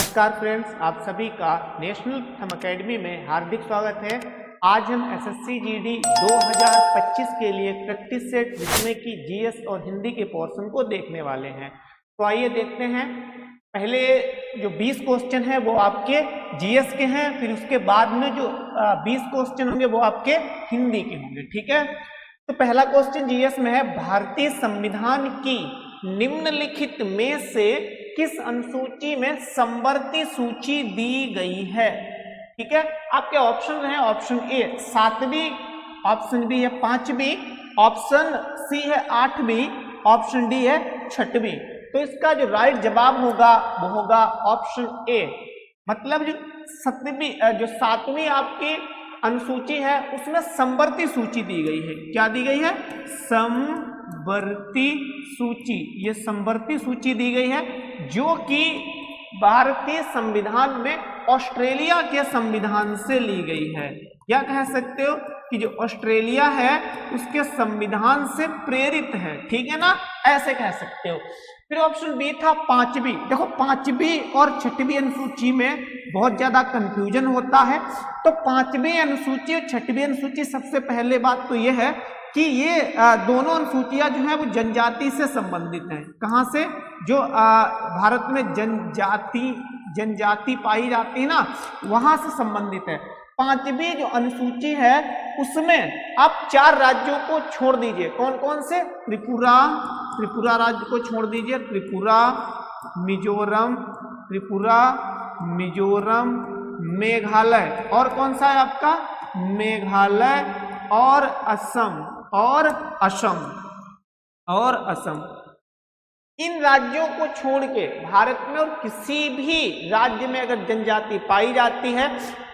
नमस्कार फ्रेंड्स, आप सभी का नेशनल थम अकेडमी में हार्दिक स्वागत है। आज हम एसएससी जीडी 2025 के लिए प्रैक्टिस सेट जिसमें कि जीएस और हिंदी के पोर्शन को देखने वाले हैं। तो आइए देखते हैं। पहले जो 20 क्वेश्चन है वो आपके जीएस के हैं, फिर उसके बाद में जो 20 क्वेश्चन होंगे वो आपके हिंदी के होंगे। ठीक है, तो पहला क्वेश्चन जीएस में है, भारतीय संविधान की निम्नलिखित में से किस अनुसूची में समवर्ती सूची दी गई है। ठीक है, आपके ऑप्शन है ऑप्शन ए 7वीं, ऑप्शन बी है 5वीं, ऑप्शन सी है 8वीं, ऑप्शन डी है 6वीं। तो इसका जो राइट जवाब होगा वो होगा ऑप्शन ए। मतलब जो 7वीं आपकी अनुसूची है उसमें समवर्ती सूची दी गई है। क्या दी गई है? समवर्ती सूची। ये समवर्ती सूची दी गई है जो कि भारतीय संविधान में ऑस्ट्रेलिया के संविधान से ली गई है। या कह सकते हो कि जो ऑस्ट्रेलिया है उसके संविधान से प्रेरित है। ठीक है ना, ऐसे कह सकते हो। फिर ऑप्शन बी था 5वीं। देखो 5वीं और 6वीं अनुसूची में बहुत ज्यादा कंफ्यूजन होता है। तो 5वीं अनुसूची और 6वीं अनुसूची, सबसे पहले बात तो यह है कि ये दोनों अनुसूचियां जो है वो जनजाति से संबंधित हैं। कहाँ से? जो भारत में जनजाति पाई जाती है ना, वहां से संबंधित है। 5वीं जो अनुसूची है उसमें आप 4 राज्यों को छोड़ दीजिए। कौन कौन से? त्रिपुरा राज्य को छोड़ दीजिए। त्रिपुरा, मिजोरम, मेघालय, और कौन सा है आपका? मेघालय और असम। इन राज्यों को छोड़ के भारत में और किसी भी राज्य में अगर जनजाति पाई जाती है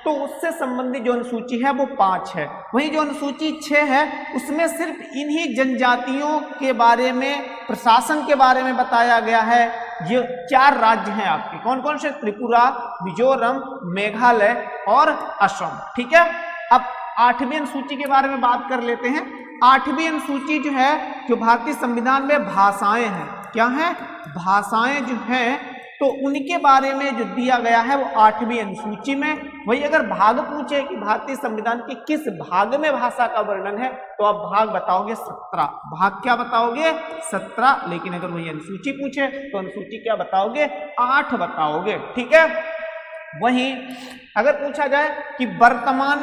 तो उससे संबंधित जो अनुसूची है वो 5 है। वहीं जो अनुसूची 6 है उसमें सिर्फ इन्हीं जनजातियों के बारे में, प्रशासन के बारे में बताया गया है। ये 4 राज्य हैं आपके। कौन कौन से? त्रिपुरा, मिजोरम, मेघालय और असम। ठीक है, अब 8वीं अनुसूची के बारे में बात कर लेते हैं। 8वीं अनुसूची जो है, जो भारतीय संविधान में भाषाएं हैं, क्या है? भाषाएं जो हैं, तो उनके बारे में जो दिया गया है वो 8वीं अनुसूची में। वही अगर भाग पूछे कि भारतीय संविधान के किस भाग में भाषा का वर्णन है, तो आप भाग बताओगे 17। भाग क्या बताओगे? 17। लेकिन अगर वही अनुसूची पूछे तो अनुसूची क्या बताओगे? 8 बताओगे। ठीक है, वहीं अगर पूछा जाए कि वर्तमान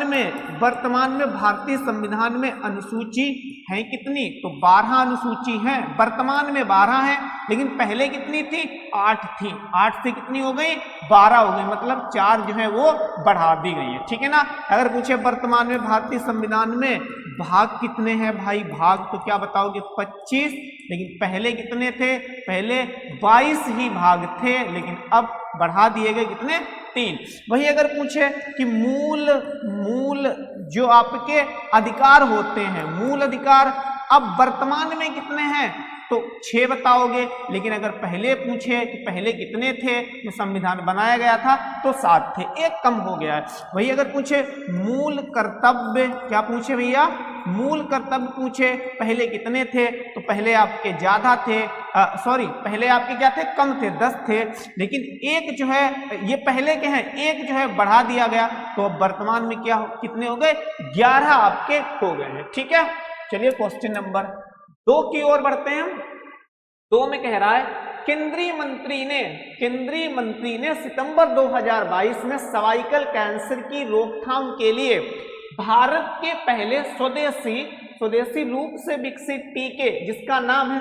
में भारतीय संविधान में अनुसूची है कितनी, तो 12 अनुसूची हैं। वर्तमान में 12 है, लेकिन पहले कितनी थी? 8 थी। 8 से कितनी हो गई? 12 हो गई। मतलब 4 जो है वो बढ़ा दी गई है। ठीक है ना। अगर पूछे वर्तमान में भारतीय संविधान में भाग कितने हैं भाई, भाग तो क्या बताओगे? 25। लेकिन पहले कितने थे? पहले 22 ही भाग थे, लेकिन अब बढ़ा दिए गए कितने? 3। वही अगर पूछे कि मूल जो आपके अधिकार होते हैं, मूल अधिकार अब वर्तमान में कितने हैं, तो 6 बताओगे। लेकिन अगर पहले पूछे कि पहले कितने थे जो संविधान बनाया गया था, तो 7 थे, 1 कम हो गया है। वही अगर पूछे मूल कर्तव्य, क्या पूछे भैया? मूल कर्तव्य पूछे, पहले कितने थे, तो पहले आपके ज्यादा थे, पहले आपके क्या थे? कम थे, 10 थे। लेकिन 1 जो है, ये पहले के हैं, 1 जो है बढ़ा दिया गया, तो अब वर्तमान में क्या कितने हो गए? 11 आपके हो गए हैं। ठीक है, चलिए क्वेश्चन नंबर 2 की ओर बढ़ते हैं। 2 में कह रहा है, केंद्रीय मंत्री ने सितंबर 2022 में सर्वाइकल कैंसर की रोकथाम के लिए भारत के पहले स्वदेशी रूप से विकसित टीके, जिसका नाम है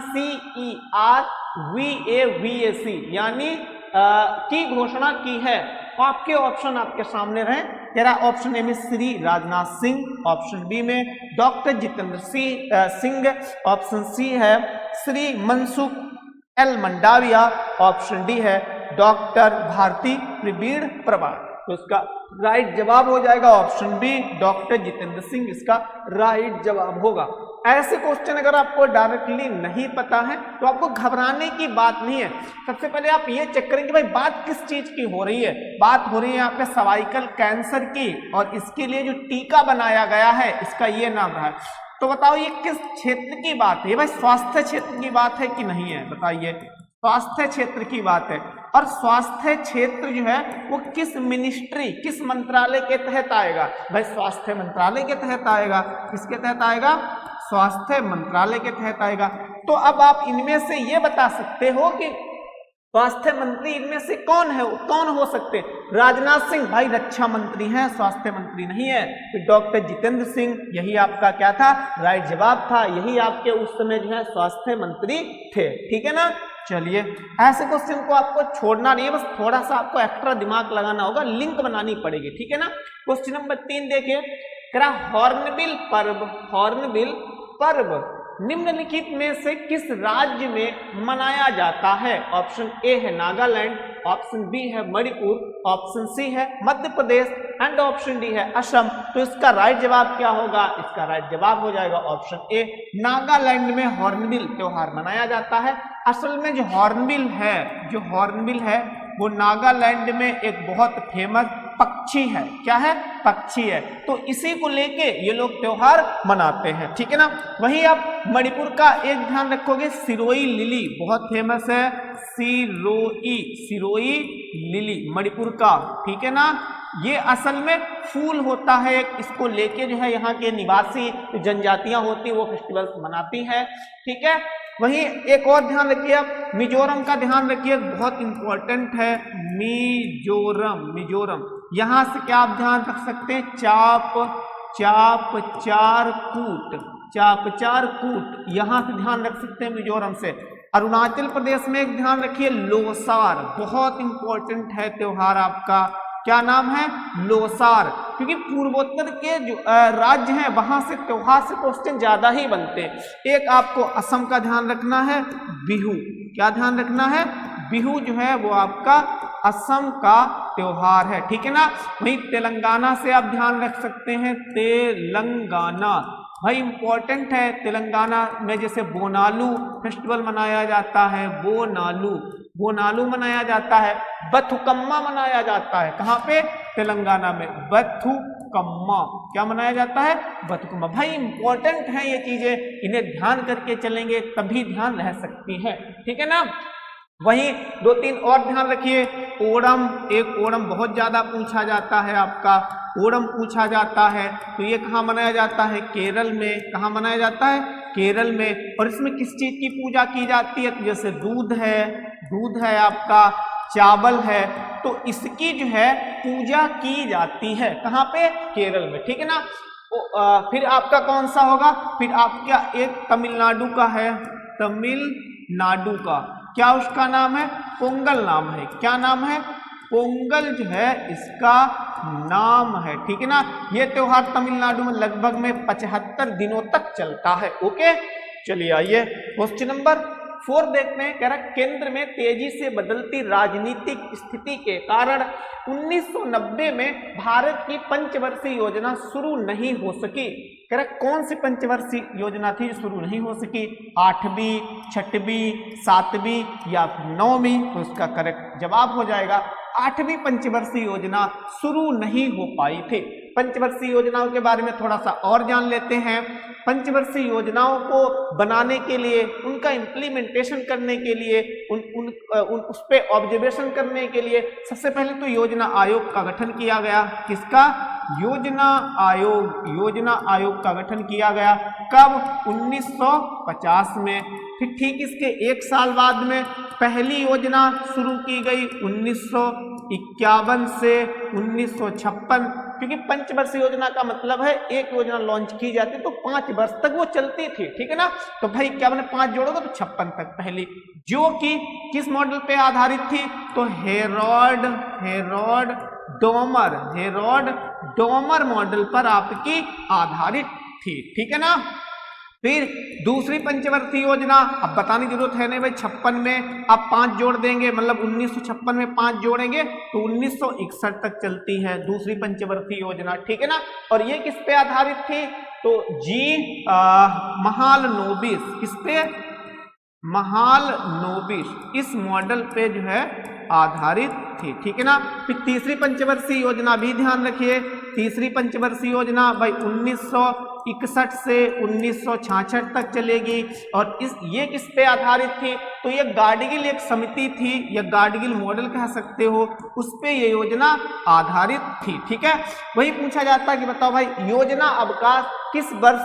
CERVAVAC यानी की घोषणा की है। आपके ऑप्शन आपके सामने रहे जरा। ऑप्शन ए में श्री राजनाथ सिंह, ऑप्शन बी में doctor Jitendra Singh, option C है Shri Mansukh L Mandaviya, option D है डॉक्टर भारती प्रवीण प्रभात। तो इसका राइट जवाब हो जाएगा option B, doctor Jitendra Singh इसका राइट जवाब होगा। ऐसे क्वेश्चन अगर आपको डायरेक्टली नहीं पता है तो आपको घबराने की बात नहीं है। सबसे पहले आप ये चेक करें कि भाई बात किस चीज की हो रही है। बात हो रही है यहाँ पे सर्वाइकल कैंसर की, और इसके लिए जो टीका बनाया गया है इसका ये नाम रहा है। तो बताओ ये किस क्षेत्र की बात है? भाई स्वास्थ्य क्षेत्र की बात है कि नहीं है? बताइए। स्वास्थ्य क्षेत्र की बात है। और स्वास्थ्य क्षेत्र जो है वो किस मिनिस्ट्री, किस मंत्रालय के तहत आएगा? भाई स्वास्थ्य मंत्रालय के तहत आएगा। किसके तहत आएगा? स्वास्थ्य मंत्रालय के तहत आएगा। तो अब आप इनमें से ये बता सकते हो कि स्वास्थ्य मंत्री इनमें से कौन है, कौन हो सकते हैं? राजनाथ सिंह भाई रक्षा मंत्री हैं, स्वास्थ्य मंत्री नहीं है। फिर डॉक्टर जितेंद्र सिंह, यही आपका क्या था? राइट जवाब था। यही आपके उस समय जो है स्वास्थ्य मंत्री थे। ठीक है ना? चलिए, ऐसे क्वेश्चन को आपको छोड़ना नहीं है, बस थोड़ा सा आपको एक्स्ट्रा दिमाग लगाना होगा, लिंक बनानी पड़ेगी। ठीक है ना? क्वेश्चन नंबर 3 देखिए, कह रहा हॉर्नबिल पर्व, हॉर्नबिल पर्व निम्नलिखित में से किस राज्य में मनाया जाता है? ऑप्शन ए है नागालैंड, ऑप्शन बी है मणिपुर, ऑप्शन सी है Madhya Pradesh and option D है असम। तो इसका राइट जवाब क्या होगा? इसका राइट जवाब हो जाएगा ऑप्शन ए, नागालैंड में हॉर्नबिल त्योहार मनाया जाता है। असल में जो हॉर्नबिल है वो नागालैंड में एक बहुत फेमस पक्षी है। क्या है? पक्षी है। तो इसी को लेके ये लोग त्योहार मनाते हैं। ठीक है ना? वहीं आप मणिपुर का एक ध्यान रखोगे, सिरोई लिली बहुत फेमस है, सिरोई लिली मणिपुर का। ठीक है ना? ये असल में फूल होता है, इसको लेके जो है यहाँ के निवासी जनजातियां होती है वो फेस्टिवल्स मनाती हैं। ठीक है? वहीं एक और ध्यान रखिए आप, मिजोरम का ध्यान रखिए, बहुत इंपॉर्टेंट है मिजोरम। यहां से क्या आप ध्यान रख सकते हैं? चाप चार कूट, यहां से ध्यान रख सकते हैं मिजोरम से। अरुणाचल प्रदेश में एक ध्यान रखिए लोसार, बहुत इंपॉर्टेंट है त्योहार आपका। क्या नाम है? लोसार। क्योंकि पूर्वोत्तर के जो राज्य हैं वहां से त्योहार से क्वेश्चन ज्यादा ही बनते हैं। एक आपको असम का ध्यान रखना है, बिहू। क्या ध्यान रखना है? बिहू जो है वो आपका असम का त्योहार है। ठीक है ना? वहीं तेलंगाना से आप ध्यान रख सकते हैं, तेलंगाना भाई इंपॉर्टेंट है। तेलंगाना में जैसे बोनालू फेस्टिवल मनाया जाता है, बोनालू मनाया जाता है, बथुकम्मा मनाया जाता है। कहाँ पे? तेलंगाना में बथुकम्मा। क्या मनाया जाता है? बथुकम्मा। भाई इंपॉर्टेंट है ये चीजें, इन्हें ध्यान करके चलेंगे तभी ध्यान रह सकती है। ठीक है ना? वहीं 2-3 और ध्यान रखिए, ओणम, एक ओणम बहुत ज्यादा पूछा जाता है आपका, ओणम पूछा जाता है। तो ये कहाँ मनाया जाता है? केरल में। कहाँ मनाया जाता है? केरल में। और इसमें किस चीज की पूजा की जाती है? तो जैसे दूध है आपका, चावल है, तो इसकी जो है पूजा की जाती है। कहाँ पे? केरल में। ठीक है ना? फिर आपका कौन सा होगा? फिर आपका एक तमिलनाडु का है, तमिलनाडु का क्या उसका नाम है? पोंगल नाम है। क्या नाम है? पोंगल जो है इसका नाम है। ठीक है ना? ये त्योहार तमिलनाडु में लगभग में 75 दिनों तक चलता है। ओके, चलिए आइए क्वेश्चन नंबर 4 देखते हैं। कह रहा केंद्र में तेजी से बदलती राजनीतिक स्थिति के कारण 1990 में भारत की पंचवर्षीय योजना शुरू नहीं हो सकी। कह रहा कौन सी पंचवर्षीय योजना थी जो शुरू नहीं हो सकी? 8वीं, 6वीं, 7वीं या 9वीं? तो इसका करेक्ट जवाब हो जाएगा 8वीं पंचवर्षीय योजना शुरू नहीं हो पाई थी। पंचवर्षीय योजनाओं के बारे में थोड़ा सा और जान लेते हैं। पंचवर्षीय योजनाओं को बनाने के लिए, उनका इम्प्लीमेंटेशन करने के लिए, उस पे ऑब्जर्वेशन करने के लिए सबसे पहले तो योजना आयोग का गठन किया गया। किसका? योजना आयोग का गठन किया गया। कब? 1950 में। फिर ठीक इसके एक साल बाद में पहली योजना शुरू की गई 1951 से 1956। क्योंकि पंचवर्षीय योजना का मतलब है एक योजना लॉन्च की जाती तो 5 वर्ष तक वो चलती थी। ठीक है ना? तो भाई क्या मैंने 5 जोड़ोगे तो 56 तक पहली, जो कि किस मॉडल पे आधारित थी? तो हेरोड डोमर मॉडल पर आपकी आधारित थी। ठीक है ना? फिर दूसरी पंचवर्षीय योजना, अब बताने की जरूरत है नहीं भाई, 56 में आप 5 जोड़ देंगे, मतलब 1956 में 5 जोड़ेंगे तो 1961 तक चलती है दूसरी पंचवर्षीय योजना। ठीक है ना? और ये किस पे आधारित थी? तो महालनोबिस। किस पे? महालनोबिस। इस मॉडल पे जो है आधारित थी। ठीक है ना? फिर तीसरी पंचवर्षीय योजना भी ध्यान रखिए। तीसरी पंचवर्षीय योजना भाई 1961 से 1966 तक चलेगी। और ये किस पे आधारित थी? तो ये गाडगिल एक समिति थी, या गाडगिल मॉडल कह सकते हो, उस पे ये योजना आधारित थी। ठीक है, वही पूछा जाता है कि बताओ भाई योजना अवकाश किस वर्ष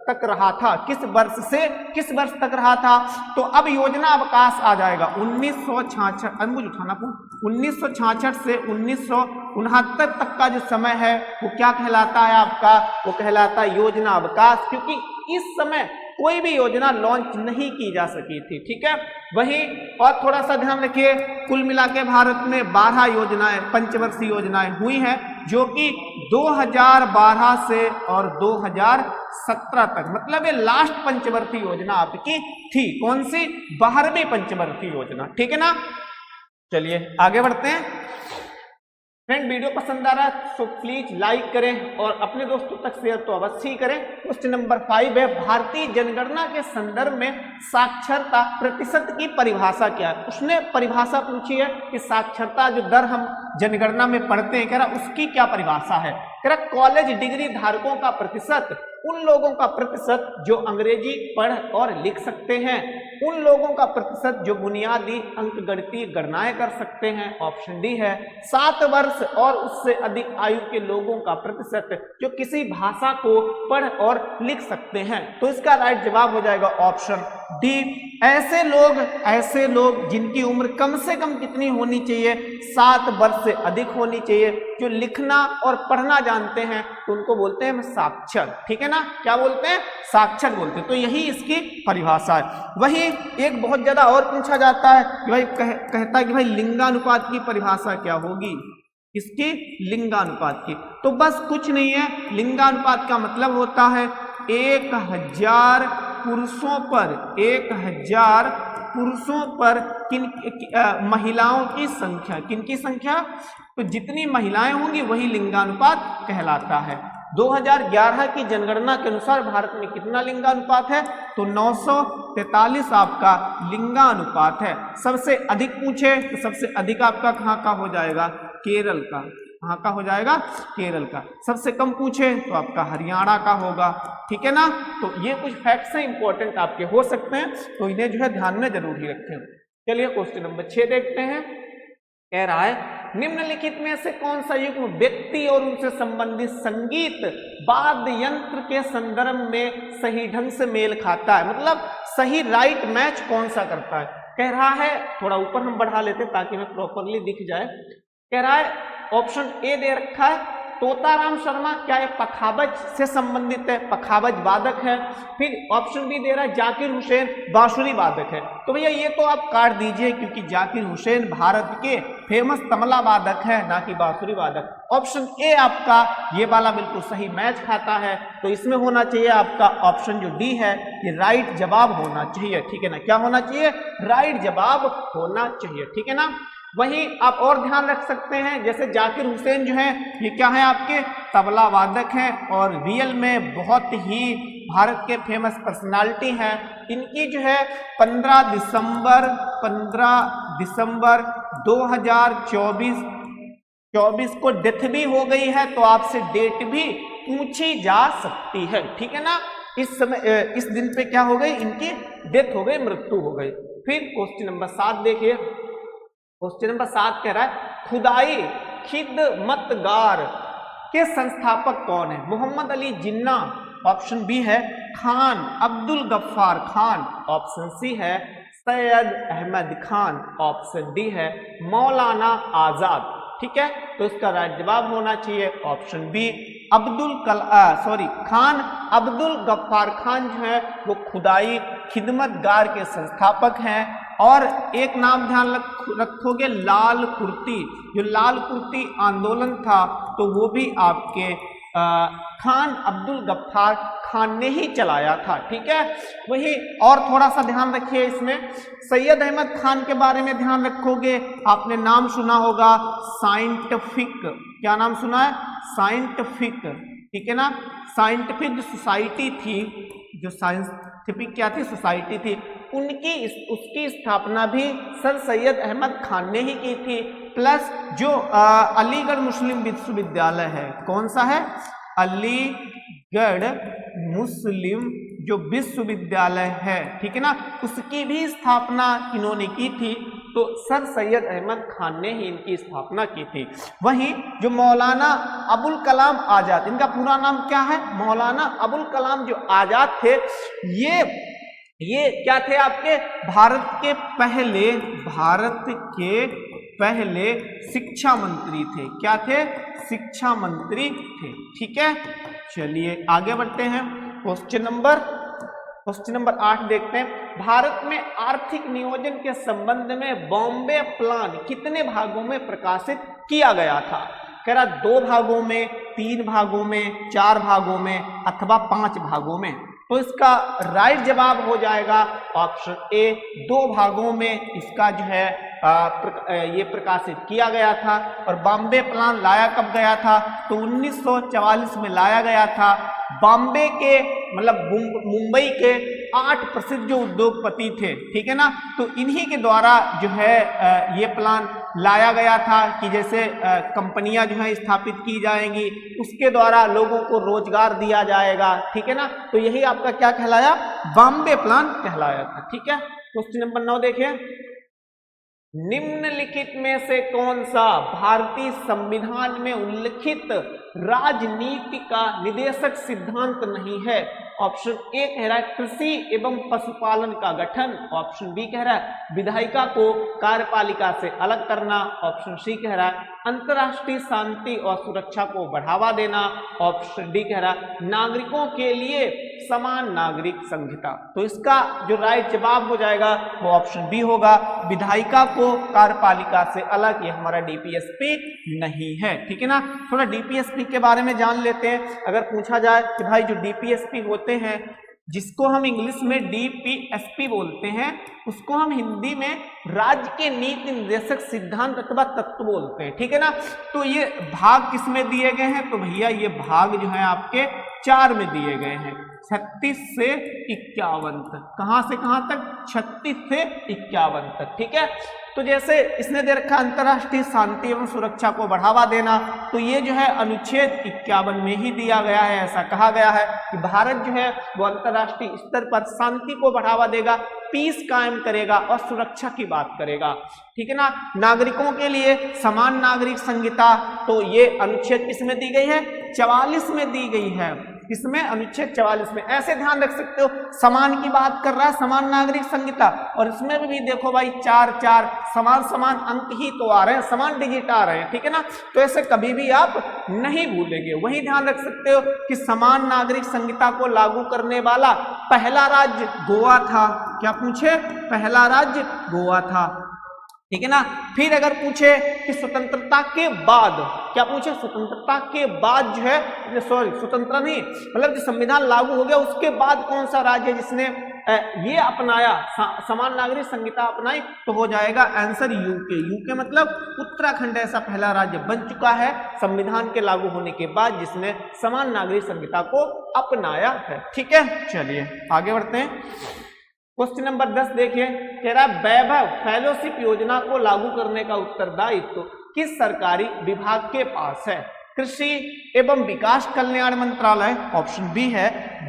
तक रहा था, किस वर्ष से किस वर्ष तक रहा था। तो अब योजना अवकाश आ जाएगा 1966 से 1969 तक का जो समय है वो क्या कहलाता है आपका, वो कहलाता है योजना अवकाश, क्योंकि इस समय कोई भी योजना लॉन्च नहीं की जा सकी थी। ठीक है, वही और थोड़ा सा ध्यान रखिए, कुल मिला के भारत में 12 योजनाएं, पंचवर्षीय योजनाएं हुई हैं, जो कि 2012 से और 2017 तक, मतलब ये लास्ट पंचवर्षीय योजना आपकी थी। कौन सी? 12वीं पंचवर्षीय योजना। ठीक है ना, चलिए आगे बढ़ते हैं। फ्रेंड, वीडियो पसंद आ रहा है तो प्लीज लाइक करें और अपने दोस्तों तक शेयर तो अवश्य ही करें। क्वेश्चन नंबर 5 है, भारतीय जनगणना के संदर्भ में साक्षरता प्रतिशत की परिभाषा क्या है। उसने परिभाषा पूछी है कि साक्षरता जो दर हम जनगणना में पढ़ते हैं, कह रहा उसकी क्या परिभाषा है। कह रहा कॉलेज डिग्री धारकों का प्रतिशत उन लोगों का प्रतिशत जो अंग्रेजी पढ़ और लिख सकते हैं, उन लोगों का प्रतिशत जो बुनियादी अंकगणितीय गणनाएं कर सकते हैं, ऑप्शन डी है। 7 वर्ष और उससे अधिक आयु के लोगों का प्रतिशत जो किसी भाषा को पढ़ और लिख सकते हैं। तो इसका राइट जवाब हो जाएगा ऑप्शन डी। ऐसे लोग जिनकी उम्र कम से कम कितनी होनी चाहिए, 7 वर्ष से अधिक होनी चाहिए, जो लिखना और पढ़ना जानते हैं, तो उनको बोलते हैं साक्षर। ठीक है ना, क्या बोलते हैं? साक्षर बोलते हैं। तो यही इसकी परिभाषा है। वही एक बहुत ज्यादा और पूछा जाता है कि भाई कहता है कि भाई लिंगानुपात की परिभाषा क्या होगी, इसकी लिंगानुपात की। तो बस कुछ नहीं है, लिंगानुपात का मतलब होता है 1000 पुरुषों पर महिलाओं की संख्या, किनकी संख्या? तो जितनी महिलाएं होंगी वही लिंगानुपात कहलाता है। 2011 की जनगणना के अनुसार भारत में कितना लिंगानुपात है? तो 943 आपका लिंगानुपात है। सबसे अधिक पूछे तो सबसे अधिक आपका कहाँ का हो जाएगा? केरल का। कहाँ का हो जाएगा? केरल का। सबसे कम पूछे तो आपका हरियाणा का होगा। ठीक है ना, तो ये कुछ फैक्ट्स हैं इंपॉर्टेंट आपके हो सकते हैं, तो इन्हें जो है ध्यान में जरूर ही रखें। चलिए क्वेश्चन नंबर 6 देखते हैं। कह रहा है निम्नलिखित में से कौन सा युग्म व्यक्ति और उनसे संबंधित संगीत वाद्य यंत्र के संदर्भ में सही ढंग से मेल खाता है, मतलब सही राइट मैच कौन सा करता है। कह रहा है, थोड़ा ऊपर हम बढ़ा लेते ताकि हमें प्रॉपरली दिख जाए। कह रहा है ऑप्शन ए दे रखा है तोताराम शर्मा, क्या ये पखावज से संबंधित है, पखावज वादक है। फिर ऑप्शन बी दे रहा है जाकिर हुसैन, बांसुरी वादक है। तो भैया ये तो आप काट दीजिए, क्योंकि जाकिर हुसैन भारत के फेमस तबला वादक है, ना कि बांसुरी वादक। ऑप्शन ए आपका ये वाला बिल्कुल सही मैच खाता है, तो इसमें होना चाहिए आपका ऑप्शन जो डी है, ये राइट जवाब होना चाहिए। ठीक है ना, क्या होना चाहिए? राइट जवाब होना चाहिए। ठीक है ना, वहीं आप और ध्यान रख सकते हैं, जैसे जाकिर हुसैन जो है ये क्या है आपके तबला वादक हैं और रियल में बहुत ही भारत के फेमस पर्सनालिटी हैं। इनकी जो है 15 दिसंबर 2024 को डेथ भी हो गई है, तो आपसे डेट भी पूछी जा सकती है। ठीक है ना, इस समय इस दिन पे क्या हो गई? इनकी डेथ हो गई, मृत्यु हो गई। फिर क्वेश्चन नंबर 7 देखिए। क्वेश्चन नंबर 7 कह रहा है खुदाई खिदमतगार के संस्थापक कौन है? मोहम्मद अली जिन्ना, ऑप्शन बी है खान अब्दुल गफ्फार खान, ऑप्शन सी है सैयद अहमद खान, ऑप्शन डी है मौलाना आजाद। ठीक है, तो इसका राइट जवाब होना चाहिए ऑप्शन बी खान अब्दुल गफ्फार खान जो है वो खुदाई खिदमतगार के संस्थापक हैं। और एक नाम ध्यान रखोगे, लाल कुर्ती, जो लाल कुर्ती आंदोलन था तो वो भी आपके खान अब्दुल गफ्फार खान ने ही चलाया था। ठीक है, वही और थोड़ा सा ध्यान रखिए इसमें, सैयद अहमद खान के बारे में ध्यान रखोगे, आपने नाम सुना होगा साइंटिफिक, क्या नाम सुना है? साइंटिफिक। ठीक है ना, साइंटिफिक जो सोसाइटी थी, जो साइंटिफिक क्या थी? सोसाइटी थी, उसकी स्थापना भी सर सैयद अहमद खान ने ही की थी। प्लस जो अलीगढ़ मुस्लिम विश्वविद्यालय है, कौन सा है? अलीगढ़ मुस्लिम जो विश्वविद्यालय है, ठीक है ना, उसकी भी स्थापना इन्होंने की थी, तो सर सैयद अहमद खान ने ही इनकी स्थापना की थी। वहीं जो मौलाना अबुल कलाम आजाद, इनका पूरा नाम क्या है, मौलाना अबुल कलाम जो आजाद थे, ये क्या थे आपके भारत के पहले शिक्षा मंत्री थे। क्या थे, शिक्षा मंत्री थे। ठीक है, चलिए आगे बढ़ते हैं। क्वेश्चन नंबर 8 देखते हैं। भारत में आर्थिक नियोजन के संबंध में बॉम्बे प्लान कितने भागों में प्रकाशित किया गया था? कह रहा 2 भागों में, 3 भागों में, 4 भागों में अथवा 5 भागों में। तो इसका राइट जवाब हो जाएगा ऑप्शन ए, 2 भागों में इसका जो है ये प्रकाशित किया गया था। और बॉम्बे प्लान लाया कब गया था? तो 1944 में लाया गया था। बॉम्बे के मतलब मुंबई के 8 प्रसिद्ध जो उद्योगपति थे, ठीक है ना, तो इन्हीं के द्वारा जो है ये प्लान लाया गया था कि जैसे कंपनियां जो है स्थापित की जाएंगी, उसके द्वारा लोगों को रोजगार दिया जाएगा। ठीक है ना, तो यही आपका क्या कहलाया, बॉम्बे प्लान कहलाया था। ठीक है, क्वेश्चन नंबर 9 देखिए। निम्नलिखित में से कौन सा भारतीय संविधान में उल्लिखित राजनीति का निदेशक सिद्धांत नहीं है? ऑप्शन ए कह रहा है कृषि एवं पशुपालन का गठन। ऑप्शन बी कह रहा है विधायिका को कार्यपालिका से अलग करना। ऑप्शन सी कह रहा है अंतर्राष्ट्रीय शांति और सुरक्षा को बढ़ावा देना। ऑप्शन डी कह रहा है नागरिकों के लिए समान नागरिक संहिता। तो इसका जो राइट जवाब हो जाएगा वो ऑप्शन बी होगा, विधायिका को कार्यपालिका से अलग। ये हमारा डीपीएसपी नहीं है। ठीक है ना, थोड़ा डीपीएसपी के बारे में जान लेते हैं। अगर पूछा जाए कि भाई जो डीपीएसपी होते हैं, जिसको हम इंग्लिश में डीपीएसपी बोलते हैं, उसको हम हिंदी में राज्य के नीति निर्देशक सिद्धांत अथवा तत्व बोलते हैं। ठीक है ना, तो ये भाग किस में दिए गए हैं? तो भैया ये भाग जो है आपके 4 में दिए गए हैं, 36 से 51 तक। कहां से कहां तक? 36 से 51 तक। ठीक है, तो जैसे इसने दे रखा अंतर्राष्ट्रीय शांति एवं सुरक्षा को बढ़ावा देना, तो ये जो है अनुच्छेद 51 में ही दिया गया है। ऐसा कहा गया है कि भारत जो है वो अंतर्राष्ट्रीय स्तर पर शांति को बढ़ावा देगा, पीस कायम करेगा और सुरक्षा की बात करेगा। ठीक है ना, नागरिकों के लिए समान नागरिक संहिता, तो ये अनुच्छेद किसमें दी गई है? 44 में दी गई है। इसमें अनुच्छेद 44 में। ऐसे ध्यान रख सकते हो, समान की बात कर रहा है, समान नागरिक संहिता, और इसमें भी देखो भाई 4 समान अंक ही तो आ रहे हैं, समान डिजिट आ रहे हैं। ठीक है ना, तो ऐसे कभी भी आप नहीं भूलेंगे। वही ध्यान रख सकते हो कि समान नागरिक संहिता को लागू करने वाला पहला राज्य गोवा था। क्या पूछे? पहला राज्य गोवा था। ठीक है ना, फिर अगर पूछे कि स्वतंत्रता के बाद, क्या पूछे? स्वतंत्रता के बाद जो है, सॉरी स्वतंत्रता नहीं, मतलब जो संविधान लागू हो गया उसके बाद कौन सा राज्य है जिसने ये अपनाया, समान नागरिक संहिता अपनाई? तो हो जाएगा आंसर यूके। यूके मतलब उत्तराखंड ऐसा पहला राज्य बन चुका है संविधान के लागू होने के बाद जिसने समान नागरिक संहिता को अपनाया है। ठीक है, चलिए आगे बढ़ते हैं। क्वेश्चन नंबर 10 देखिए, कह रहा है वैभव फेलोशिप योजना को लागू करने का उत्तरदायित्व किस सरकारी विभाग के पास है? कृषि एवं विकास कल्याण मंत्रालय, ऑप्शन बी है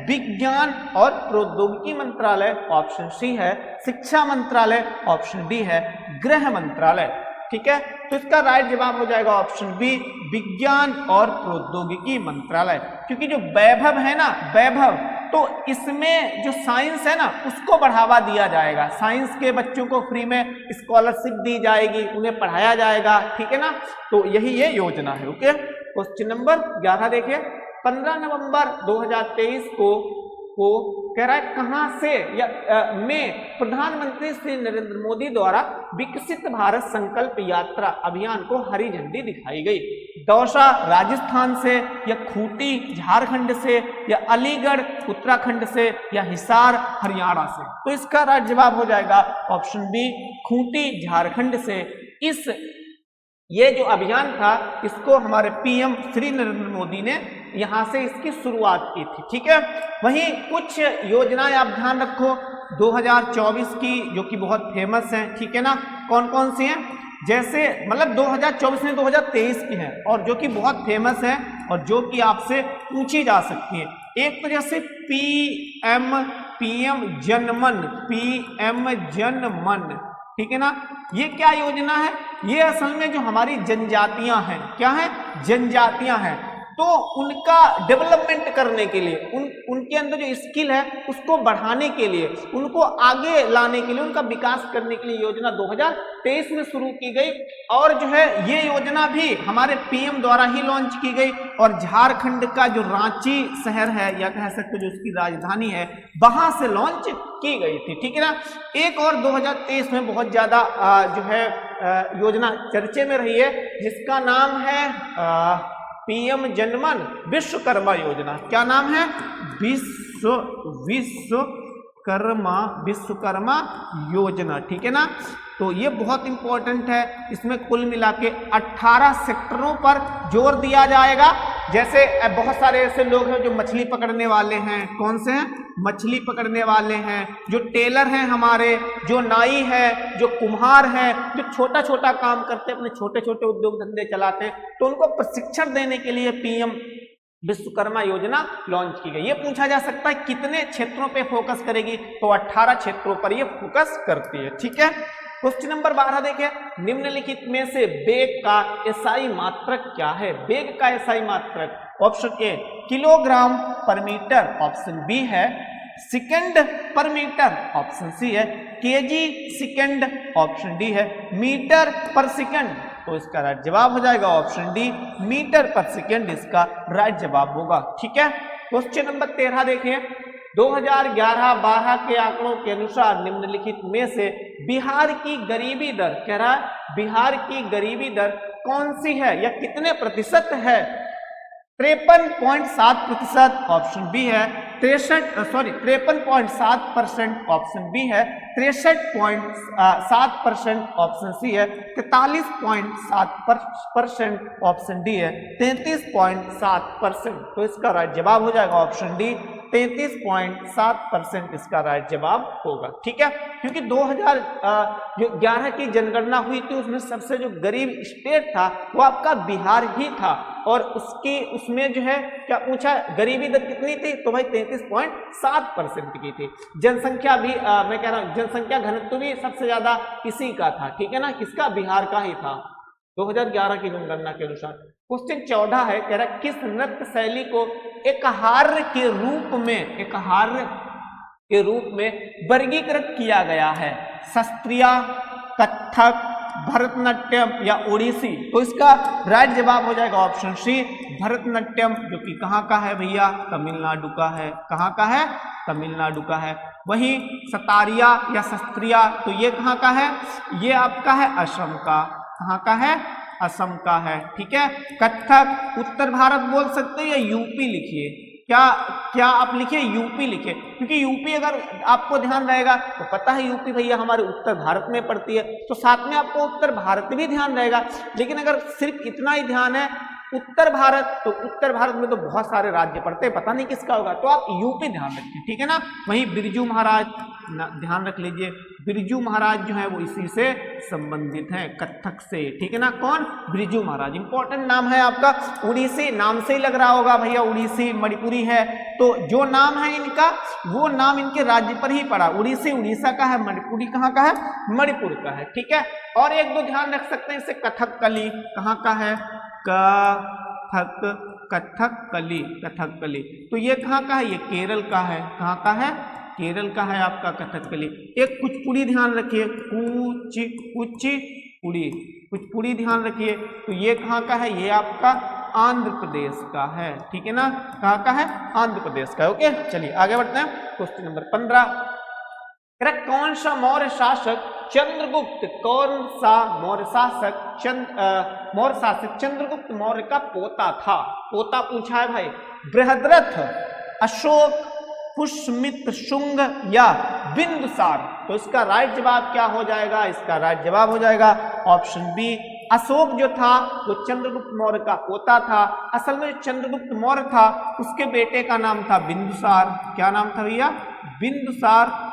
विज्ञान और प्रौद्योगिकी मंत्रालय, ऑप्शन सी है शिक्षा मंत्रालय, ऑप्शन डी है गृह मंत्रालय। ठीक है, तो इसका राइट जवाब हो जाएगा ऑप्शन बी विज्ञान और प्रौद्योगिकी मंत्रालय। क्योंकि जो वैभव है ना, वैभव, तो इसमें जो साइंस है ना उसको बढ़ावा दिया जाएगा। साइंस के बच्चों को फ्री में स्कॉलरशिप दी जाएगी, उन्हें पढ़ाया जाएगा। ठीक है ना, तो यही ये योजना है। ओके, क्वेश्चन नंबर 11 देखिए। 15 नवंबर 2023 को कह रहा है कहां से या में प्रधानमंत्री श्री नरेंद्र मोदी द्वारा विकसित भारत संकल्प यात्रा अभियान को हरी झंडी दिखाई गई? दौसा राजस्थान से, या खूंटी झारखंड से, या अलीगढ़ उत्तराखंड से, या हिसार हरियाणा से? तो इसका राइट जवाब हो जाएगा ऑप्शन बी खूंटी झारखंड से। ये जो अभियान था इसको हमारे पीएम श्री नरेंद्र मोदी ने यहां से इसकी शुरुआत की थी। ठीक है, वहीं कुछ योजनाएं आप ध्यान रखो 2024 की जो कि बहुत फेमस हैं। ठीक है ना, कौन कौन सी हैं? जैसे मतलब 2024 में 2023 की है और जो कि बहुत फेमस है और जो कि आपसे पूछी जा सकती है। एक तो जैसे पीएम जनमन, पीएम जनमन, ठीक है ना। ये क्या योजना है? ये असल में जो हमारी जनजातियां हैं, क्या है? जनजातियां हैं, तो उनका डेवलपमेंट करने के लिए, उनके अंदर जो स्किल है उसको बढ़ाने के लिए, उनको आगे लाने के लिए, उनका विकास करने के लिए योजना 2023 में शुरू की गई। और जो है ये योजना भी हमारे पीएम द्वारा ही लॉन्च की गई, और झारखंड का जो रांची शहर है या कह सकते जो उसकी राजधानी है, वहां से लॉन्च की गई थी, ठीक है ना। एक और 2023 में बहुत ज्यादा जो है योजना चर्चे में रही है, जिसका नाम है पीएम जनमन विश्वकर्मा योजना। क्या नाम है? विश्वकर्मा योजना, ठीक है ना। तो ये बहुत इंपॉर्टेंट है। इसमें कुल मिला के 18 सेक्टरों पर जोर दिया जाएगा। जैसे बहुत सारे ऐसे लोग हैं जो मछली पकड़ने वाले हैं, कौन से हैं? मछली पकड़ने वाले हैं, जो टेलर हैं हमारे, जो नाई है, जो कुम्हार है, जो छोटा छोटा काम करते हैं, अपने छोटे छोटे उद्योग धंधे चलाते हैं, तो उनको प्रशिक्षण देने के लिए पीएम विश्वकर्मा योजना लॉन्च की गई। ये पूछा जा सकता है कितने क्षेत्रों पे फोकस करेगी, तो 18 क्षेत्रों पर ये फोकस करती है, ठीक है। क्वेश्चन नंबर 12 देखिए, निम्नलिखित में से वेग का एसआई मात्रक क्या है? वेग का एसआई मात्रक, ऑप्शन ए किलोग्राम पर मीटर, ऑप्शन बी है सेकंड पर मीटर, ऑप्शन सी है केजी सेकंड, ऑप्शन डी है मीटर पर सेकंड। तो इसका राइट जवाब हो जाएगा ऑप्शन डी, मीटर पर सेकंड इसका राइट जवाब होगा, ठीक है। क्वेश्चन नंबर 13 देखिए, 2011-12 के आंकड़ों के अनुसार निम्नलिखित में से बिहार की गरीबी दर, कह रहा है बिहार की गरीबी दर कौन सी है या कितने प्रतिशत है? 53.7%, ऑप्शन बी है 53.7%, ऑप्शन बी है 63.7%, ऑप्शन सी है 43.7%, ऑप्शन डी है 33.7%। तो इसका राइट जवाब हो जाएगा ऑप्शन डी, 33.7% इसका राइट जवाब होगा, ठीक है। क्योंकि 2011 की जनगणना हुई थी, उसमें सबसे जो गरीब स्टेट था वो आपका बिहार ही था, और उसमें जो है क्या पूछा, गरीबी दर कितनी थी? तो भाई 33.7% की थी। जनसंख्या भी मैं कह रहा हूं जनसंख्या घनत्व भी सबसे ज्यादा इसी का था, ठीक है ना, किसका? बिहार का ही था 2011 की जनगणना के अनुसार। क्वेश्चन 14 है, कह रहा है किस नृत्य शैली को एकहार्य के रूप में वर्गीकृत किया गया है? शास्त्रीय, कथक, भरतनाट्यम या ओडिसी? तो इसका राइट जवाब हो जाएगा ऑप्शन सी, भरतनाट्यम, जो कि कहाँ का है भैया? तमिलनाडु का है। कहाँ का है? तमिलनाडु का है। वहीं सतारिया या शास्त्रीय, तो ये कहाँ का है? ये आपका है असम का। कहाँ का है? असम का है, ठीक है। कथक उत्तर भारत बोल सकते हैं या यूपी लिखिए, क्या आप लिखिए यूपी लिखिए, क्योंकि यूपी अगर आपको ध्यान रहेगा तो पता है यूपी भैया हमारे उत्तर भारत में पड़ती है, तो साथ में आपको उत्तर भारत भी ध्यान रहेगा। लेकिन अगर सिर्फ इतना ही ध्यान है उत्तर भारत, तो उत्तर भारत में तो बहुत सारे राज्य पड़ते हैं, पता नहीं किसका होगा, तो आप यूपी ध्यान रखिए, ठीक है ना। वहीं बिरजू महाराज ध्यान रख लीजिए, बिरजू महाराज जो है वो इसी से संबंधित हैं, कथक से, ठीक है ना। कौन? बिरजू महाराज, इंपॉर्टेंट नाम है आपका। उड़ीसी नाम से ही लग रहा होगा भैया, उड़ीसी मणिपुरी है, तो जो नाम है इनका वो नाम इनके राज्य पर ही पड़ा। उड़ीसी उड़ीसा का है, मणिपुरी कहाँ का है? मणिपुर का है, ठीक है। और एक दो ध्यान रख सकते हैं, इसे कथकली कहाँ का है? कथकली, तो ये कहाँ का है? ये केरल का है। कहाँ का है? केरल का है आपका कथकली। एक कुचिपुड़ी ध्यान रखिए, कुचिपुड़ी ध्यान रखिए, तो ये कहाँ का है? ये आपका आंध्र प्रदेश का है, ठीक है ना। कहाँ का है? आंध्र प्रदेश का। ओके, चलिए आगे बढ़ते हैं। क्वेश्चन नंबर 15, कौन सा मौर्य शासक चंद्रगुप्त, कौन सा मौर्य शासक चंद्रगुप्त मौर्य का पोता था? पोता पूछा है भाई। बृहद्रथ, अशोक, पुष्यमित्र शुंग या बिंदुसार? तो इसका राइट जवाब क्या हो जाएगा? इसका राइट जवाब हो जाएगा ऑप्शन बी, अशोक जो था वो चंद्रगुप्त मौर्य का पोता था। असल में चंद्रगुप्त मौर्य था उसके बेटे का नाम था बिंदुसार। क्या नाम था भैया? बिंदुसार।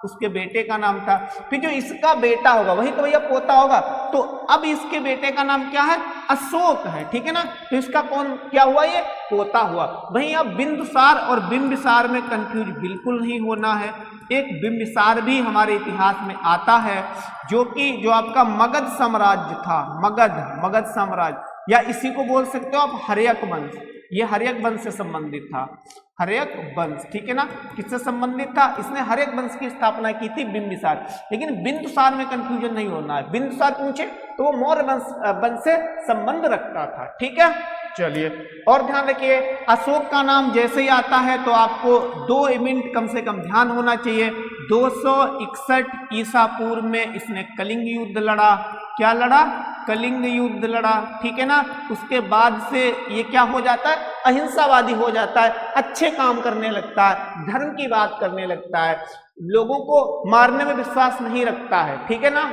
उसके बेटे का नाम था। फिर जो इसका बेटा होगा वही तो भैया पोता होगा, तो अब इसके बेटे का नाम क्या है, अशोक है, ठीक है ना। तो इसका कौन क्या हुआ, ये पोता हुआ। भैया बिंदुसार और बिंबिसार में कंफ्यूज बिल्कुल नहीं होना है। एक बिंबिसार भी हमारे इतिहास में आता है, जो आपका मगध साम्राज्य था, मगध साम्राज्य, या इसी को बोल सकते हो आप हर्यक वंश। ये हर्यक वंश से संबंधित था, हर्यक वंश, ठीक है ना। किससे संबंधित था, इसने हर्यक वंश की स्थापना की थी बिंबिसार। लेकिन बिंदुसार में कंफ्यूजन नहीं होना है, बिंदुसार पूछे तो वो मौर्य वंश से संबंध रखता था, ठीक है। चलिए और ध्यान रखिए, अशोक का नाम जैसे ही आता है तो आपको 2 मिनट कम से कम ध्यान होना चाहिए। 261 ईसा पूर्व में इसने कलिंग युद्ध लड़ा। क्या लड़ा, कलिंग युद्ध लड़ा, ठीक है ना। उसके बाद से ये क्या हो जाता है, अहिंसावादी हो जाता है, अच्छे काम करने लगता है, धर्म की बात करने लगता है, लोगों को मारने में विश्वास नहीं रखता है, ठीक है ना।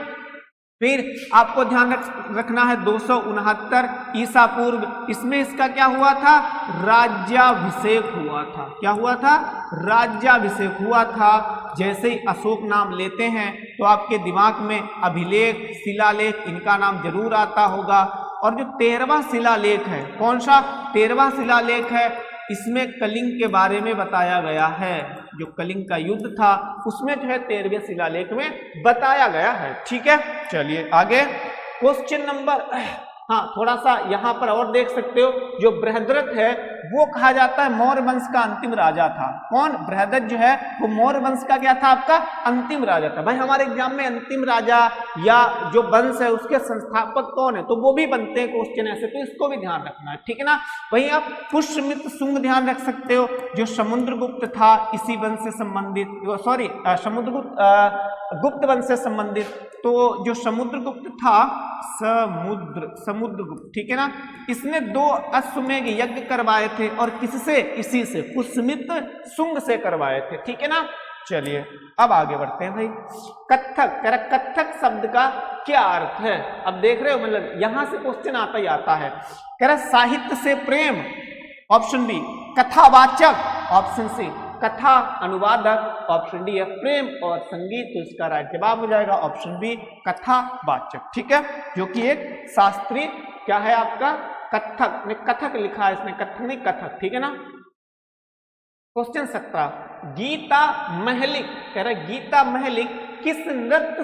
फिर आपको ध्यान रखना है 269 ईसा पूर्व, इसमें इसका क्या हुआ था, राज्याभिषेक हुआ था। क्या हुआ था, राज्याभिषेक हुआ था। जैसे ही अशोक नाम लेते हैं तो आपके दिमाग में अभिलेख, शिलालेख, इनका नाम जरूर आता होगा। और जो 13वां शिलालेख है, कौन सा 13वां शिलालेख है, इसमें कलिंग के बारे में बताया गया है। जो कलिंग का युद्ध था उसमें जो है 13वें शिलालेख में बताया गया है, ठीक है। चलिए आगे क्वेश्चन नंबर, हाँ थोड़ा सा यहाँ पर और देख सकते हो, जो बृहद्रथ है वो कहा जाता है मौर्य वंश का अंतिम राजा था। कौन, बृहद्रथ जो है वो मौर्य वंश का क्या था, आपका अंतिम राजा था। भाई हमारे एग्जाम में अंतिम राजा या जो वंश है उसके संस्थापक कौन है, तो वो भी बनते हैं क्वेश्चन ऐसे, तो इसको भी ध्यान रखना है, ठीक है ना। वहीं आप पुष्यमित्र शुंग ध्यान रख सकते हो, जो समुद्रगुप्त था इसी वंश से संबंधित, सॉरी गुप्त वंश से संबंधित। तो जो समुद्रगुप्त था, समुद्रगुप्त, ठीक है ना, इसने 2 अश्वमेध यज्ञ करवाए थे, और किससे, इसी से पुष्यमित्र शुंग से करवाए थे, ठीक है ना। चलिए अब आगे बढ़ते हैं भाई। कत्थक, कत्थक शब्द का क्या अर्थ है, अब देख रहे हो, मतलब यहां से क्वेश्चन आता ही आता है। कह रहा साहित्य से प्रेम, ऑप्शन बी, कथावाचक, ऑप्शन सी, कथा अनुवादक, ऑप्शन डी है प्रेम और संगीत। तो इसका राइट जवाब हो जाएगा ऑप्शन बी, कथावाचक, ठीक है, जो कि एक शास्त्रीय क्या है आपका, कथक ने कथक लिखा है, इसने कथक नहीं कथक, ठीक है ना। क्वेश्चन 17, गीता महलिक, कह रहा है गीता महलिक किस नृत्य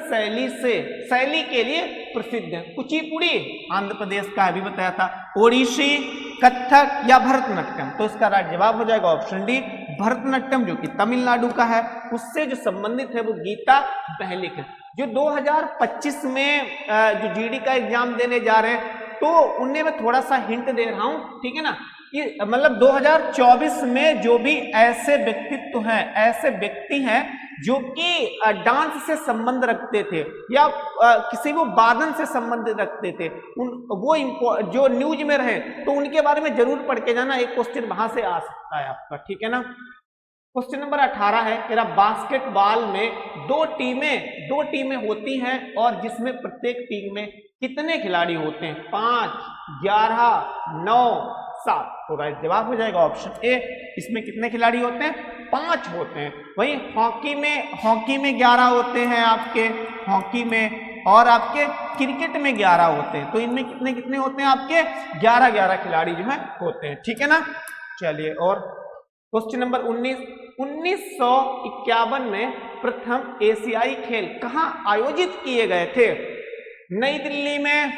शैली के लिए प्रसिद्ध है। कुचिपुड़ी आंध्र प्रदेश का अभी बताया था, ओडिसी, कथक या भरतनाट्यम। तो इसका राइट जवाब हो जाएगा ऑप्शन डी, भरतनाट्यम, जो कि तमिलनाडु का है, उससे जो संबंधित है वो गीता महलिक है। जो 2025 में जो जीडी का एग्जाम देने जा रहे हैं तो उन्हें मैं थोड़ा सा हिंट दे रहा हूं, ठीक है ना। ये मतलब 2024 में जो भी ऐसे व्यक्तित्व हैं, ऐसे व्यक्ति हैं जो कि डांस से संबंध रखते थे या किसी वो वादन से संबंध रखते थे, वो जो न्यूज में रहे तो उनके बारे में जरूर पढ़ के जाना, एक क्वेश्चन वहां से आ सकता है आपका, ठीक है ना। क्वेश्चन नंबर 18 है, मेरा बास्केटबॉल में 2 टीमें होती हैं और जिसमें प्रत्येक टीम में कितने खिलाड़ी होते हैं, 5, 11, 9, 7। तो राइट जवाब हो जाएगा ऑप्शन ए, इसमें कितने खिलाड़ी होते हैं, 5 होते हैं। वहीं हॉकी में 11 होते हैं आपके, हॉकी में, और आपके क्रिकेट में 11 होते हैं। तो इनमें कितने होते हैं आपके, 11 खिलाड़ी जो है होते हैं, ठीक है ना। चलिए और क्वेश्चन नंबर 19, 1951 में प्रथम एशियाई खेल कहां आयोजित किए गए थे। नई दिल्ली में,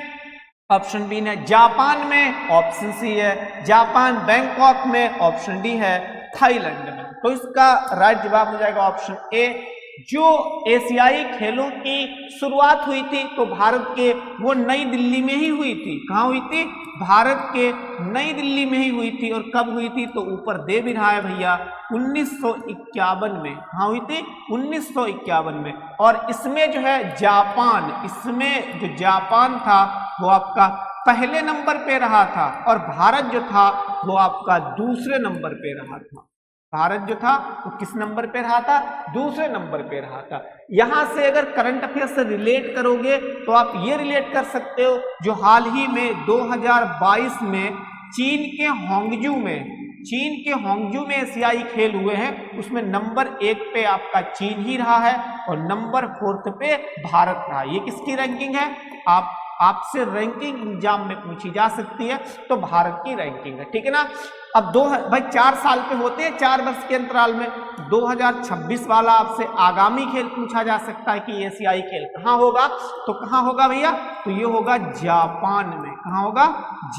ऑप्शन बी है, जापान में, ऑप्शन सी है जापान, बैंकॉक में, ऑप्शन डी है थाईलैंड में। तो इसका राइट जवाब हो जाएगा ऑप्शन ए। जो एशियाई खेलों की शुरुआत हुई थी तो भारत के वो नई दिल्ली में ही हुई थी। कहाँ हुई थी, भारत के नई दिल्ली में ही हुई थी। और कब हुई थी, तो ऊपर दे भी रहा है भैया, 1951 में। कहाँ हुई थी, 1951 में। और इसमें जो है जापान, इसमें जो जापान था वो आपका पहले नंबर पे रहा था और भारत जो था वो आपका दूसरे नंबर पे रहा था। भारत जो था वो किस नंबर पे रहा था, दूसरे नंबर पे रहा था। यहां से अगर करंट अफेयर से रिलेट करोगे तो आप ये रिलेट कर सकते हो, जो हाल ही में 2022 में चीन के होंगजू में चीन के होंगजू में एशियाई खेल हुए हैं, उसमें नंबर 1 पे आपका चीन ही रहा है और नंबर 4 पे भारत रहा। ये किसकी रैंकिंग है? आपसे रैंकिंग एग्जाम में पूछी जा सकती है, तो भारत की रैंकिंग है, ठीक है ना। अब भाई 4 साल पे होते हैं, 4 वर्ष के अंतराल में 2026 वाला आपसे आगामी खेल पूछा जा सकता है कि एशियाई खेल कहाँ होगा, तो कहाँ होगा भैया? तो ये होगा जापान में। कहाँ होगा?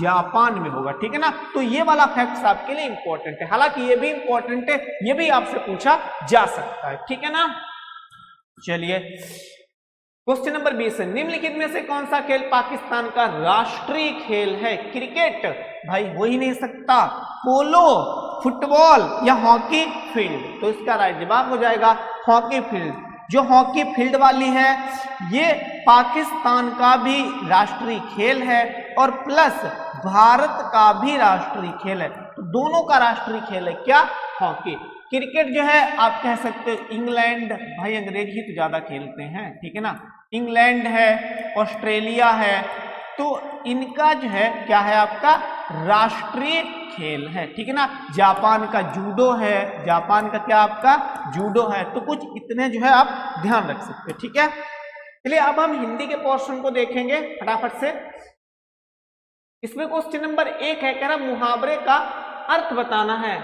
जापान में होगा, ठीक है ना। तो ये वाला फैक्ट्स आपके लिए इंपॉर्टेंट है, हालांकि ये भी इंपॉर्टेंट है, ये भी आपसे पूछा जा सकता है, ठीक है ना। चलिए क्वेश्चन नंबर 20 है, निम्नलिखित में से कौन सा खेल पाकिस्तान का राष्ट्रीय खेल है? क्रिकेट भाई हो ही नहीं सकता, पोलो, फुटबॉल या हॉकी फील्ड? तो इसका राइट जवाब हो जाएगा हॉकी फील्ड। जो हॉकी फील्ड वाली है ये पाकिस्तान का भी राष्ट्रीय खेल है और प्लस भारत का भी राष्ट्रीय खेल है, तो दोनों का राष्ट्रीय खेल है क्या? हॉकी। क्रिकेट जो है आप कह सकते हो इंग्लैंड, भाई अंग्रेज ही तो ज्यादा खेलते हैं, ठीक है ना। इंग्लैंड है, ऑस्ट्रेलिया है, तो इनका जो है क्या है? आपका राष्ट्रीय खेल है, ठीक है ना। जापान का जूडो है, जापान का क्या आपका? जूडो है। तो कुछ इतने जो है आप ध्यान रख सकते हैं, ठीक है। चलिए अब हम हिंदी के पोर्शन को देखेंगे फटाफट से। इसमें क्वेश्चन नंबर 1 है, कह रहा मुहावरे का अर्थ बताना है।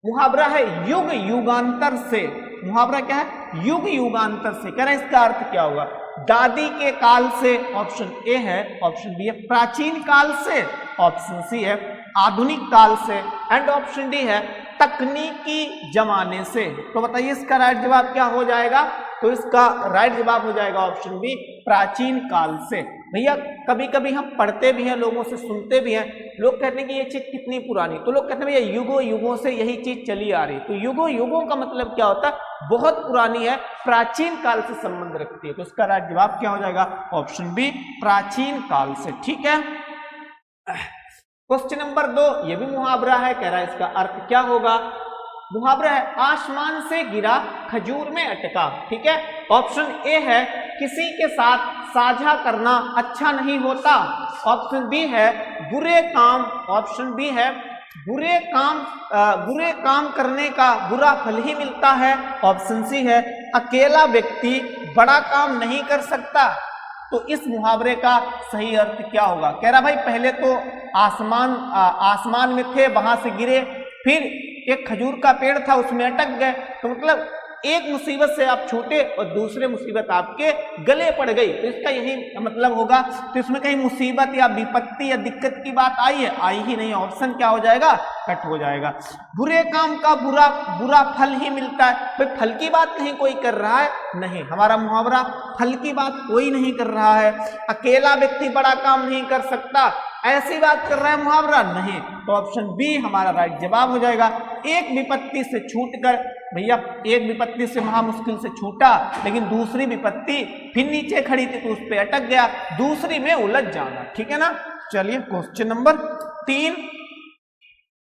मुहावरा है युग युगांतर से। मुहावरा क्या है? युग युगांतर से। कह रहा है इसका अर्थ क्या होगा? दादी के काल से, ऑप्शन ए है, ऑप्शन बी है प्राचीन काल से, ऑप्शन सी है आधुनिक काल से, एंड ऑप्शन डी है तकनीकी जमाने से। तो बताइए इसका राइट जवाब क्या हो जाएगा? तो इसका राइट जवाब हो जाएगा ऑप्शन बी प्राचीन काल से। भैया कभी कभी हम पढ़ते भी हैं, लोगों से सुनते भी हैं, लोग कहते हैं कि ये चीज कितनी पुरानी, तो लोग कहते हैं भैया युगों युगों से यही चीज चली आ रही। तो युगों युगों का मतलब क्या होता है? बहुत पुरानी है, प्राचीन काल से संबंध रखती है। तो इसका राइट जवाब क्या हो जाएगा? ऑप्शन बी प्राचीन काल से, ठीक है। क्वेश्चन नंबर 2 ये भी मुहावरा है, कह रहा है इसका अर्थ क्या होगा? मुहावरा है आसमान से गिरा खजूर में अटका, ठीक है। ऑप्शन ए है किसी के साथ साझा करना अच्छा नहीं होता, ऑप्शन बी है बुरे काम, ऑप्शन बी है बुरे काम करने का बुरा फल ही मिलता है, ऑप्शन सी है अकेला व्यक्ति बड़ा काम नहीं कर सकता। तो इस मुहावरे का सही अर्थ क्या होगा? कह रहा भाई पहले तो आसमान में थे, वहां से गिरे, फिर एक खजूर का पेड़ था उसमें अटक गए, तो मतलब एक मुसीबत से आप छूटे और दूसरे मुसीबत आपके गले पड़ गई, तो इसका यही मतलब होगा। तो इसमें कहीं मुसीबत या विपत्ति या दिक्कत की बात आई है? आई ही नहीं। ऑप्शन क्या हो जाएगा? कट हो जाएगा। बुरे काम का बुरा फल ही मिलता है, भाई फल की बात कहीं कोई कर रहा है? नहीं, हमारा मुहावरा फल की बात कोई नहीं कर रहा है। अकेला व्यक्ति बड़ा काम नहीं कर सकता, ऐसी बात कर रहा है मुहावरा? नहीं। तो ऑप्शन बी हमारा राइट जवाब हो जाएगा। एक विपत्ति से छूटकर, भैया एक विपत्ति से महा मुश्किल से छूटा, लेकिन दूसरी विपत्ति फिर नीचे खड़ी थी तो उस पर अटक गया, दूसरी में उलझ जाना, ठीक है ना। चलिए क्वेश्चन नंबर 3,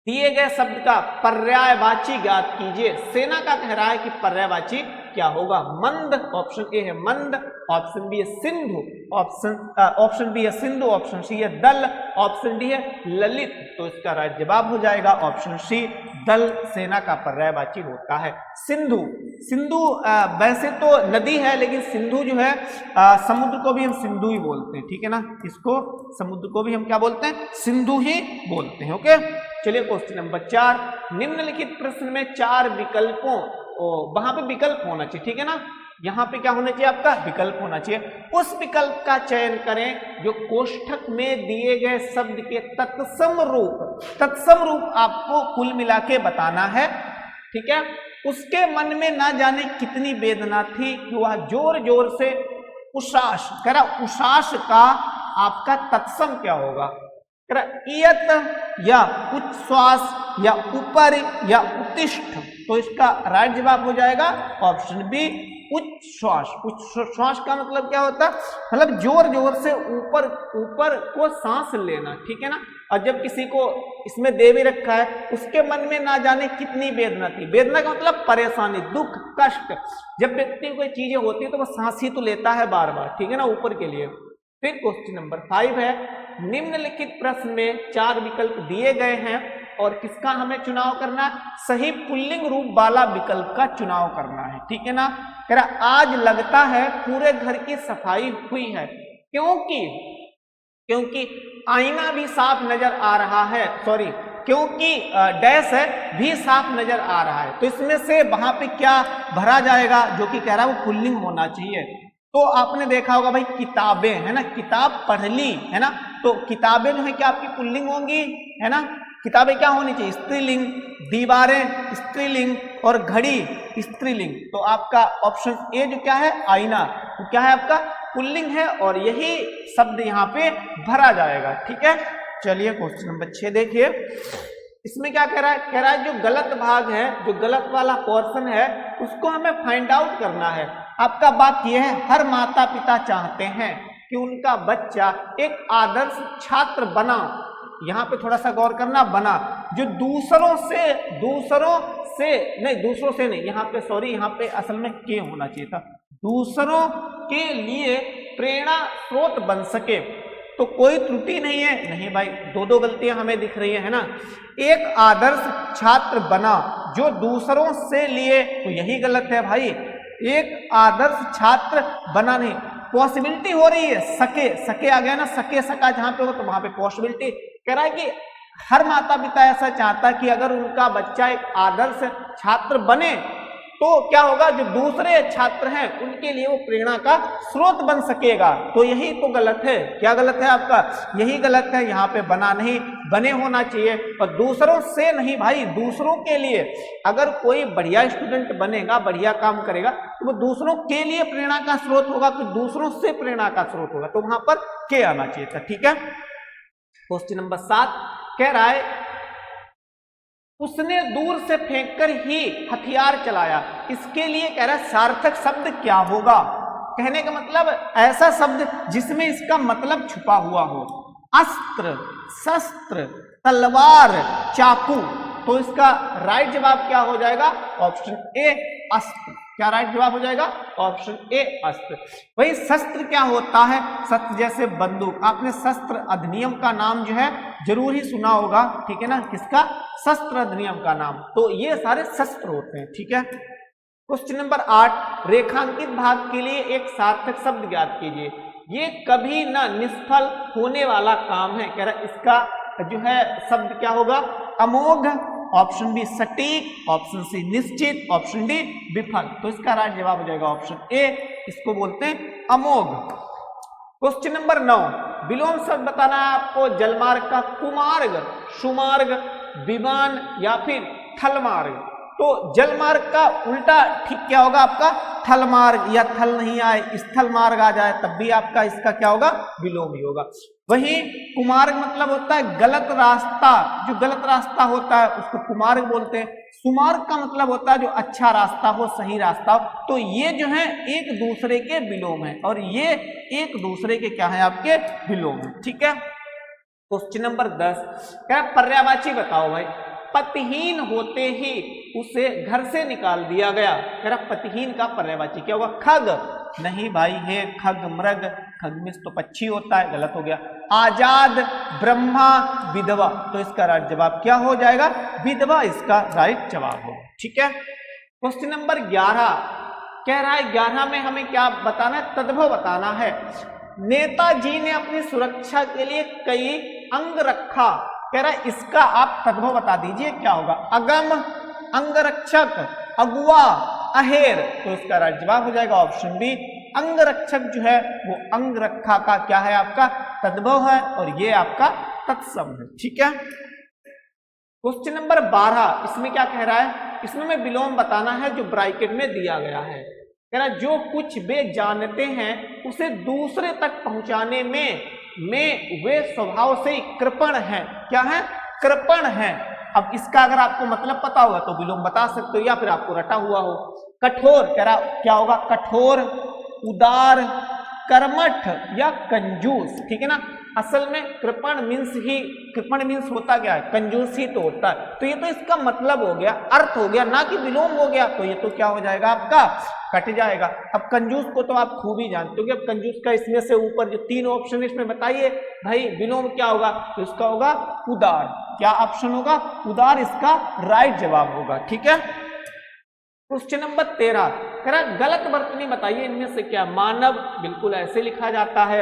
दिए गए शब्द का पर्यायवाची ज्ञात कीजिए। सेना का कह रहा है कि पर्यायवाची क्या होगा? मंद, ऑप्शन ए है मंद, ऑप्शन बी है सिंधु, ऑप्शन बी है सिंधु, ऑप्शन सी है दल, ऑप्शन डी है ललित। तो इसका राइट जवाब हो जाएगा ऑप्शन सी दल सेना का पर्यायवाची होता है। सिंधु वैसे तो नदी है, लेकिन सिंधु जो है समुद्र को भी हम सिंधु ही बोलते हैं, ठीक है ना। इसको समुद्र को भी हम क्या बोलते हैं? सिंधु ही बोलते हैं, ओके। चलिए क्वेश्चन नंबर 4, निम्नलिखित प्रश्न में 4 विकल्पों, वहां पे विकल्प होना चाहिए, ठीक है ना। यहाँ पे क्या होना चाहिए? आपका विकल्प होना चाहिए। उस विकल्प का चयन करें जो कोष्ठक में दिए गए शब्द के तत्सम रूप आपको कुल मिला के बताना है, ठीक है। उसके मन में ना जाने कितनी वेदना थी कि वह जोर जोर से उश्वास, कह रहा उश्वास का आपका तत्सम क्या होगा? इयत या उच्छ्वास या ऊपर या उत्तिष्ठ। तो इसका राइट जवाब हो जाएगा ऑप्शन बी उच्छ्वास। उच्छ्वास का मतलब क्या होता है? मतलब जोर जोर से ऊपर को सांस लेना, ठीक है ना। और जब किसी को इसमें दे भी रखा है, उसके मन में ना जाने कितनी वेदना थी। वेदना का मतलब परेशानी, दुख, कष्ट। जब व्यक्ति को कोई चीजें होती है तो वह सांस ही तो लेता है बार बार, ठीक है ना, ऊपर के लिए। फिर क्वेश्चन नंबर 5 है, निम्नलिखित प्रश्न में 4 विकल्प दिए गए हैं और किसका हमें चुनाव करना है? सही पुल्लिंग रूप वाला विकल्प का चुनाव करना है, ठीक है ना। कह रहा आज लगता है पूरे घर की सफाई हुई है, क्योंकि आईना भी साफ नजर आ रहा है, सॉरी क्योंकि डैश है भी साफ नजर आ रहा है। तो इसमें से वहां पे क्या भरा जाएगा? जो कि कह रहा है वो पुल्लिंग होना चाहिए। तो आपने देखा होगा भाई किताबें, है ना, किताब पढ़ ली, है ना, तो किताबें जो है क्या आपकी पुल्लिंग होंगी, है ना। किताबें क्या होनी चाहिए? स्त्रीलिंग। दीवारें स्त्रीलिंग और घड़ी स्त्रीलिंग। तो आपका ऑप्शन ए जो क्या है आईना, वो क्या है आपका पुल्लिंग है और यही शब्द यहाँ पे भरा जाएगा, ठीक है। चलिए क्वेश्चन नंबर 6 देखिए। इसमें क्या कह रहा है? कह रहा है जो गलत भाग है, जो गलत वाला पोर्शन है, उसको हमें फाइंड आउट करना है। आपका बात यह है हर माता पिता चाहते हैं कि उनका बच्चा एक आदर्श छात्र बना। यहाँ पे थोड़ा सा गौर करना, बना जो दूसरों से नहीं, यहाँ पे सॉरी, यहाँ पे असल में के होना चाहिए था, दूसरों के लिए प्रेरणा स्रोत बन सके। तो कोई त्रुटि नहीं है, नहीं भाई, दो गलतियां हमें दिख रही है ना। एक आदर्श छात्र बना जो दूसरों से लिए, तो यही गलत है भाई। एक आदर्श छात्र बना नहीं, पॉसिबिलिटी हो रही है, सके आ गया ना, सके सका जहां पे हो तो वहां पे पॉसिबिलिटी। कह रहा है कि हर माता पिता ऐसा चाहता कि अगर उनका बच्चा एक आदर्श छात्र बने तो क्या होगा, जो दूसरे छात्र हैं उनके लिए वो प्रेरणा का स्रोत बन सकेगा। तो यही तो गलत है। क्या गलत है आपका? यही गलत है। यहाँ पे बना नहीं, बने होना चाहिए। और दूसरों से नहीं भाई, दूसरों के लिए। अगर कोई बढ़िया स्टूडेंट बनेगा, बढ़िया काम करेगा, तो वो दूसरों के लिए प्रेरणा का स्रोत होगा, तो दूसरों से प्रेरणा का स्रोत होगा, तो वहां पर के आना चाहिए था, ठीक है। क्वेश्चन नंबर 7 कह रहा है उसने दूर से फेंककर ही हथियार चलाया। इसके लिए कह रहा है सार्थक शब्द क्या होगा? कहने का मतलब ऐसा शब्द जिसमें इसका मतलब छुपा हुआ हो। अस्त्र, शस्त्र, तलवार, चाकू। तो इसका राइट जवाब क्या हो जाएगा? ऑप्शन ए अस्त्र। क्या राइट जवाब हो जाएगा? ऑप्शन ए अस्त्र। वही शस्त्र क्या होता है? शस्त्र जैसे बंदूक। आपने शस्त्र अधिनियम का नाम जो है जरूर ही सुना होगा, ठीक है ना, किसका? शस्त्र अधिनियम का नाम। तो ये सारे शस्त्र होते हैं, ठीक है। क्वेश्चन नंबर 8 रेखांकित भाग के लिए एक सार्थक शब्द ज्ञात कीजिए। ये कभी ना निष्फल होने वाला काम है। कह रहा इसका जो है शब्द क्या होगा? अमोघ। ऑप्शन बी सटीक, ऑप्शन सी निश्चित, ऑप्शन डी विफल। तो इसका राइट जवाब हो जाएगा ऑप्शन ए, इसको बोलते हैं अमोघ। क्वेश्चन नंबर 9 विलोम शब्द बताना है आपको जलमार्ग का। कुमार्ग, सुमार्ग, विमान या फिर थलमार्ग। तो जलमार्ग का उल्टा ठीक क्या होगा आपका? थलमार्ग, या थल नहीं आए स्थल मार्ग आ जाए तब भी आपका इसका क्या होगा? विलोम ही होगा। वही कुमार्ग मतलब होता है गलत रास्ता, जो गलत रास्ता होता है उसको कुमार्ग बोलते हैं। सुमार्ग का मतलब होता है जो अच्छा रास्ता हो, सही रास्ता हो। तो ये जो है एक दूसरे के विलोम है और ये एक दूसरे के क्या है? आपके विलोम है, ठीक है। क्वेश्चन नंबर 10 क्या पर्यायवाची बताओ भाई। पतिहीन होते ही उसे घर से निकाल दिया गया। कह रहा पतिहीन का पर्यायवाची क्या होगा? खग। नहीं भाई है खग मृग, खगमिश तो पक्षी होता है, गलत हो गया। आजाद, ब्रह्मा, विधवा। तो इसका राइट जवाब क्या हो जाएगा? विधवा इसका राइट जवाब होगा, ठीक है। क्वेश्चन नंबर 11 कह रहा है 11 में हमें क्या बताना है? तद्भव बताना है। नेताजी ने अपनी सुरक्षा के लिए कई अंग रखा। कह रहा है इसका आप तद्भव बता दीजिए क्या होगा? अगम, अंगरक्षक, अगुआ, अहेर। तो इसका राइट जवाब हो जाएगा ऑप्शन बी अंगरक्षक जो है वो अंग रखा का क्या है? आपका तद्भव है और ये आपका तत्सम है, ठीक है। क्वेश्चन नंबर 12 इसमें क्या कह रहा है? इसमें हमें विलोम बताना है जो ब्रैकेट में दिया गया है। कह रहा जो कुछ वे जानते हैं उसे दूसरे तक पहुंचाने में वे स्वभाव से कृपण हैं। क्या है? कृपण हैं। अब इसका अगर आपको मतलब पता होगा तो विलोम बता सकते हो या फिर आपको रटा हुआ हो। कठोर, कह रहा क्या होगा? कठोर, उदार, कर्मठ या कंजूस, ठीक है ना। असल में कृपण मीन्स होता क्या है? कंजूस ही तो होता है। तो ये तो इसका मतलब हो गया, अर्थ हो गया, ना कि विलोम हो गया। तो ये तो क्या हो जाएगा आपका? कट जाएगा। अब कंजूस को तो आप खूब ही जानते हो कि अब कंजूस का इसमें से ऊपर जो 3 ऑप्शन इसमें बताइए भाई विलोम क्या होगा? तो इसका होगा उदार, क्या ऑप्शन होगा? उदार इसका राइट जवाब होगा। ठीक है, क्वेश्चन नंबर 13 कह रहा गलत वर्तनी बताइए इनमें से क्या? मानव बिल्कुल ऐसे लिखा जाता है,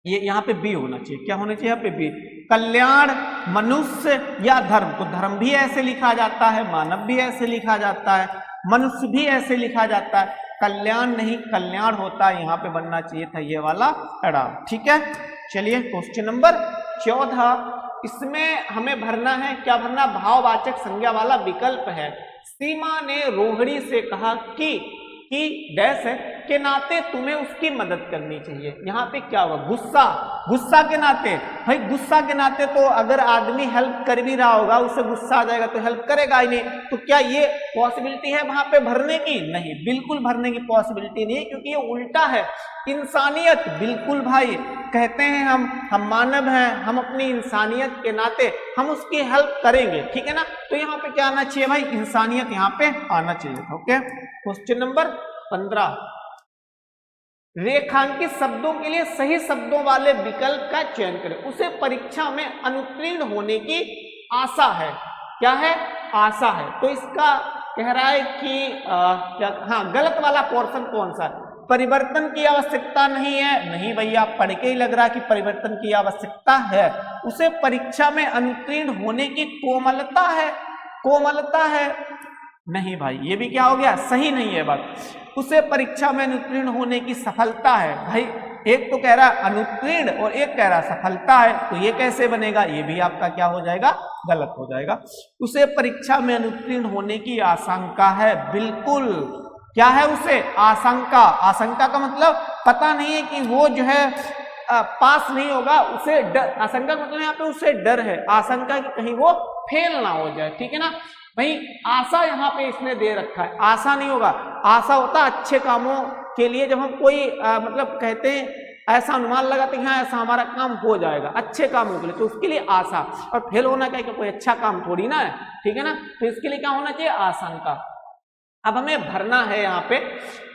ये यहाँ पे बी होना चाहिए। क्या होना चाहिए यहाँ पे? बी। कल्याण, मनुष्य या धर्म? तो धर्म भी ऐसे लिखा जाता है, मानव भी ऐसे लिखा जाता है, मनुष्य भी ऐसे लिखा जाता है, कल्याण नहीं कल्याण होता है, यहाँ पे बनना चाहिए था ये वाला एडाम। ठीक है, चलिए क्वेश्चन नंबर 14, इसमें हमें भरना है, क्या भरना? भाववाचक संज्ञा वाला विकल्प है। सीमा ने रोहिणी से कहा कि डैश है के नाते तुम्हें उसकी मदद करनी चाहिए। यहाँ पे क्या होगा? गुस्सा, गुस्सा के नाते। भाई गुस्सा के नाते तो अगर आदमी हेल्प कर भी रहा होगा, उससे गुस्सा आ जाएगा तो हेल्प करेगा ही नहीं। तो क्या ये पॉसिबिलिटी है वहां पे भरने की? नहीं, बिल्कुल भरने की पॉसिबिलिटी नहीं है, क्योंकि ये उल्टा है। इंसानियत, बिल्कुल भाई, कहते हैं हम मानव हैं, हम अपनी इंसानियत के नाते हम उसकी हेल्प करेंगे। ठीक है ना, तो यहाँ पे क्या आना चाहिए भाई? इंसानियत यहाँ पे आना चाहिए। ओके, क्वेश्चन नंबर 15, रेखांकित शब्दों के लिए सही शब्दों वाले विकल्प का चयन करें। उसे परीक्षा में अनुत्तीर्ण होने की आशा है। क्या है? आशा है। तो इसका कह रहा है कि क्या, हाँ, गलत वाला पोर्शन कौन सा है? परिवर्तन की आवश्यकता नहीं है। नहीं भैया, पढ़ के ही लग रहा है कि परिवर्तन की आवश्यकता है। उसे परीक्षा में अनुत्तीर्ण होने की कोमलता है। कोमलता है? नहीं भाई, ये भी क्या हो गया? सही नहीं है बात। उसे परीक्षा में अनुत्तीर्ण होने की सफलता है। भाई एक तो कह रहा अनुत्तीर्ण और एक कह रहा सफलता है, तो ये कैसे बनेगा? ये भी आपका क्या हो जाएगा? गलत हो जाएगा। उसे परीक्षा में अनुत्तीर्ण होने की आशंका है। बिल्कुल, क्या है? उसे आशंका। आशंका का मतलब पता नहीं है कि वो जो है पास नहीं होगा, उसे डर। आशंका का मतलब यहाँ पे उसे डर है, आशंका कि कहीं वो फेल ना हो जाए। ठीक है ना भाई, आशा यहाँ पे इसने दे रखा है। आशा नहीं होगा, आशा होता अच्छे कामों के लिए। जब हम कोई मतलब कहते हैं ऐसा अनुमान लगाते हैं हाँ ऐसा हमारा काम हो जाएगा अच्छे कामों के लिए, तो उसके लिए आशा। और फेल होना क्या कि कोई अच्छा काम थोड़ी ना है। ठीक है ना, तो इसके लिए क्या होना चाहिए? आशंका। अब हमें भरना है, यहाँ पे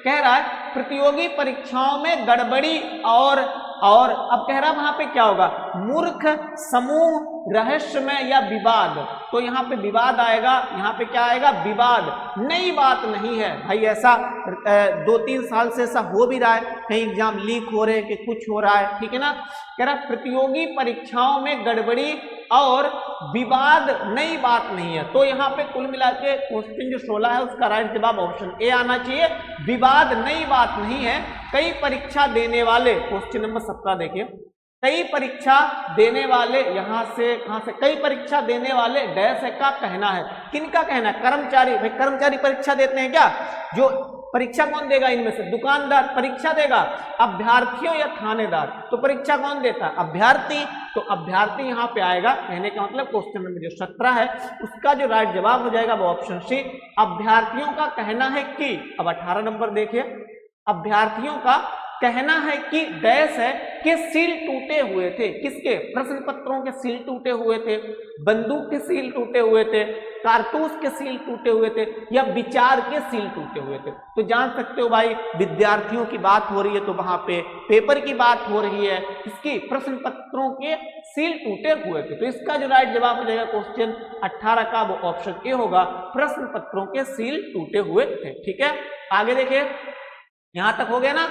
कह रहा है प्रतियोगी परीक्षाओं में गड़बड़ी और अब कह रहा है वहां पे क्या होगा? मूर्ख, समूह, रहस्यमय या विवाद। तो यहाँ पे विवाद आएगा। यहाँ पे क्या आएगा? विवाद। नई बात नहीं है भाई, ऐसा 2-3 साल से ऐसा हो भी रहा है, कहीं एग्जाम लीक हो रहे हैं कि कुछ हो रहा है। ठीक है ना, कह रहा प्रतियोगी परीक्षाओं में गड़बड़ी और विवाद नई बात नहीं है। तो यहाँ पे कुल मिला के क्वेश्चन जो 16 है उसका राइट जवाब ऑप्शन ए आना चाहिए। विवाद नई बात नहीं है। कई परीक्षा देने वाले, क्वेश्चन नंबर 17 देखिए, कई परीक्षा देने वाले, यहाँ से कहाँ से? कई परीक्षा देने वाले डैश का कहना है। किनका कहना है? कर्मचारी। भाई कर्मचारी परीक्षा देते हैं क्या? जो परीक्षा कौन देगा इनमें से? दुकानदार परीक्षा देगा। अभ्यर्थियों या थानेदार? तो परीक्षा कौन देता है? अभ्यर्थी। तो अभ्यर्थी यहाँ पे आएगा। कहने का मतलब क्वेश्चन नंबर जो 17 है उसका जो राइट जवाब हो जाएगा वो ऑप्शन सी, अभ्यर्थियों का कहना है कि। अब 18 नंबर देखिए, अभ्यर्थियों का कहना है कि डैश है कि सील टूटे हुए थे। किसके? प्रश्न पत्रों के सील टूटे हुए थे, बंदूक के सील टूटे हुए थे, कारतूस के सील टूटे हुए थे, या विचार के सील टूटे हुए थे। तो जान सकते हो भाई, विद्यार्थियों की बात हो रही है तो वहां पे पेपर की बात हो रही है, इसकी प्रश्न पत्रों के सील टूटे हुए थे। तो इसका जो राइट जवाब हो जाएगा क्वेश्चन 18 का वो ऑप्शन ए होगा, प्रश्न पत्रों के सील टूटे हुए थे। ठीक है, आगे देखिए, यहां तक हो गया ना?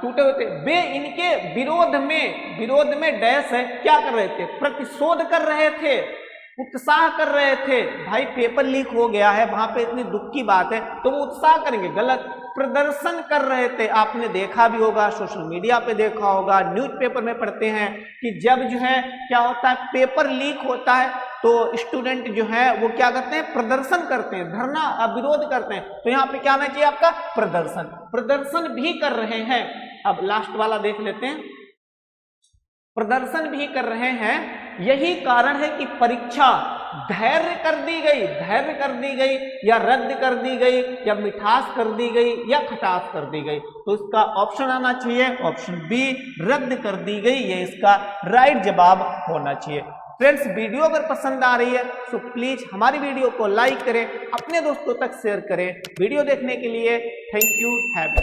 टूटे हुए थे। वे इनके विरोध में डैश है क्या कर रहे थे? प्रतिशोध कर रहे थे, उत्साह कर रहे थे। भाई पेपर लीक हो गया है, वहां पे इतनी दुख की बात है तो वो उत्साह करेंगे? गलत। प्रदर्शन कर रहे थे। आपने देखा भी होगा, सोशल मीडिया पे देखा होगा, न्यूज़पेपर में पढ़ते हैं कि जब जो है क्या होता है, पेपर लीक होता है तो स्टूडेंट जो है वो क्या करते हैं? प्रदर्शन करते हैं, धरना विरोध करते हैं। तो यहाँ पे क्या आना चाहिए आपका? प्रदर्शन। प्रदर्शन भी कर रहे हैं। अब लास्ट वाला देख लेते हैं, प्रदर्शन भी कर रहे हैं। यही कारण है कि परीक्षा धैर्य कर दी गई या रद्द कर दी गई या मिठास कर दी गई या खटास कर दी गई। तो इसका ऑप्शन आना चाहिए ऑप्शन बी, रद्द कर दी गई, ये इसका राइट जवाब होना चाहिए। फ्रेंड्स, वीडियो अगर पसंद आ रही है तो प्लीज हमारी वीडियो को लाइक करें, अपने दोस्तों तक शेयर करें। वीडियो देखने के लिए थैंक यू। हैव